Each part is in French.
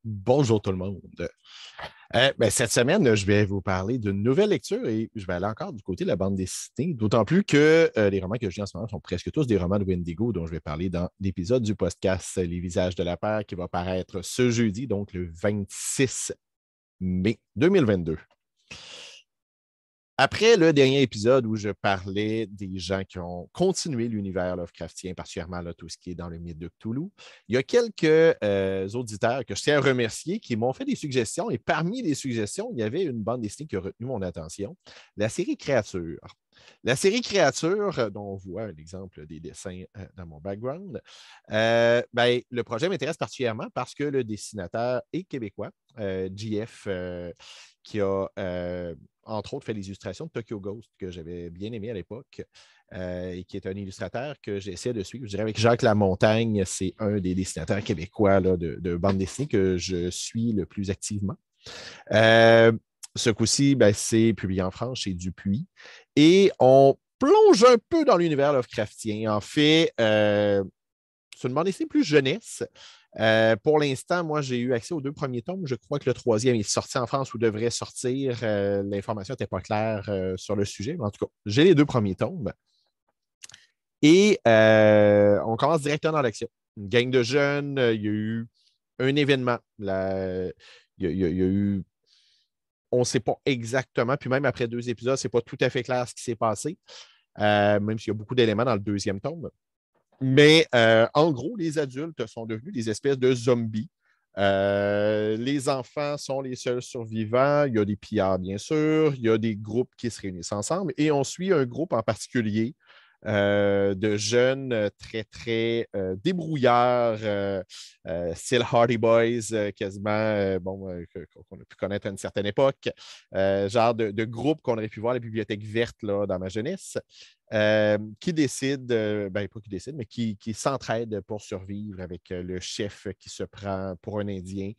Bonjour tout le monde. Cette semaine, je vais vous parler d'une nouvelle lecture et je vais aller encore du côté de la bande dessinée, d'autant plus que les romans que je lis en ce moment sont presque tous des romans de Wendigo dont je vais parler dans l'épisode du podcast Les Visages de la Peur qui va paraître ce jeudi, donc le 26 mai 2022. Après le dernier épisode où je parlais des gens qui ont continué l'univers Lovecraftien, particulièrement là, tout ce qui est dans le mythe de Cthulhu, il y a quelques auditeurs que je tiens à remercier qui m'ont fait des suggestions. Et parmi les suggestions, il y avait une bande dessinée qui a retenu mon attention, la série Créatures. La série Créatures, dont on voit un exemple des dessins dans mon background, le projet m'intéresse particulièrement parce que le dessinateur est québécois, JF, qui a entre autres fait l'illustration de Tokyo Ghost, que j'avais bien aimé à l'époque, et qui est un illustrateur que j'essaie de suivre. Je dirais avec Jacques Lamontagne, c'est un des dessinateurs québécois là, de bande dessinée que je suis le plus activement. Ce coup-ci, c'est publié en France chez Dupuis. Et on plonge un peu dans l'univers Lovecraftien. En fait, c'est une bande dessinée plus jeunesse. Pour l'instant, moi, j'ai eu accès aux deux premiers tomes. Je crois que le troisième est sorti en France ou devrait sortir. L'information n'était pas claire sur le sujet. Mais en tout cas, j'ai les deux premiers tomes. Et on commence directement dans l'action. Une gang de jeunes, il y a eu un événement. Il y a eu on ne sait pas exactement, puis même après deux épisodes, ce n'est pas tout à fait clair ce qui s'est passé, même s'il y a beaucoup d'éléments dans le deuxième tome. Mais en gros, les adultes sont devenus des espèces de zombies. Les enfants sont les seuls survivants. Il y a des pillards, bien sûr. Il y a des groupes qui se réunissent ensemble. Et on suit un groupe en particulier de jeunes très, très débrouillards, style Hardy Boys, quasiment, qu'on a pu connaître à une certaine époque, genre de groupe qu'on aurait pu voir à la bibliothèque verte là, dans ma jeunesse, qui décide, pas qui décide, mais qui s'entraide pour survivre avec le chef qui se prend pour un Indien,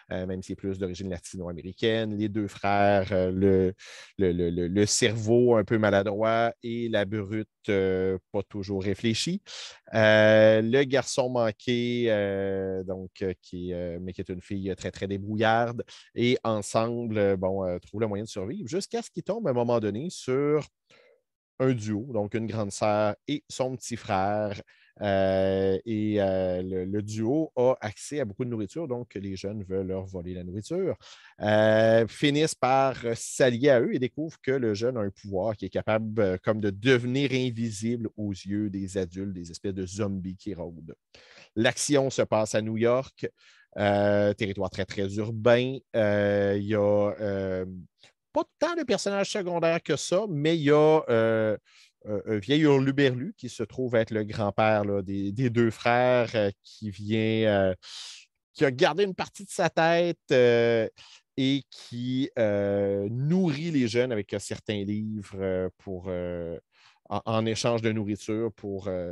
même s'il est plus d'origine latino-américaine, les deux frères, le cerveau un peu maladroit et la brute pas toujours réfléchie. Le garçon manqué, mais qui est une fille très, très débrouillarde. Et ensemble, trouvent le moyen de survivre jusqu'à ce qu'ils tombent à un moment donné sur un duo, donc une grande sœur et son petit frère. Le duo a accès à beaucoup de nourriture, donc les jeunes veulent leur voler la nourriture. Finissent par s'allier à eux et découvrent que le jeune a un pouvoir qui est capable comme de devenir invisible aux yeux des adultes, des espèces de zombies qui rôdent. L'action se passe à New York, territoire très, très urbain. Il y a pas tant de personnages secondaires que ça, mais il y a un vieil hurluberlu qui se trouve être le grand-père là, des deux frères qui a gardé une partie de sa tête et qui nourrit les jeunes avec certains livres en échange de nourriture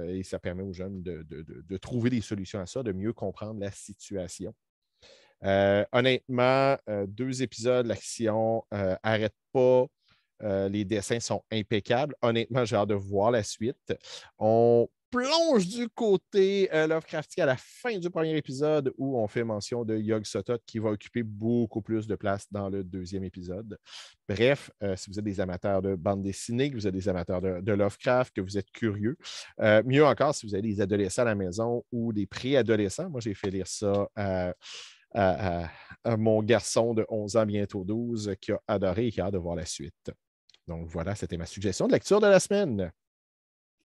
et ça permet aux jeunes de trouver des solutions à ça, de mieux comprendre la situation. Honnêtement, deux épisodes, l'action n'arrête pas. Les dessins sont impeccables. Honnêtement, j'ai hâte de voir la suite. On plonge du côté Lovecraftien à la fin du premier épisode où on fait mention de Yog Sothoth qui va occuper beaucoup plus de place dans le deuxième épisode. Bref, si vous êtes des amateurs de bande dessinée, que vous êtes des amateurs de Lovecraft, que vous êtes curieux, mieux encore si vous avez des adolescents à la maison ou des préadolescents. Moi, j'ai fait lire ça à mon garçon de 11 ans, bientôt 12, qui a adoré et qui a hâte de voir la suite. Donc voilà, c'était ma suggestion de lecture de la semaine.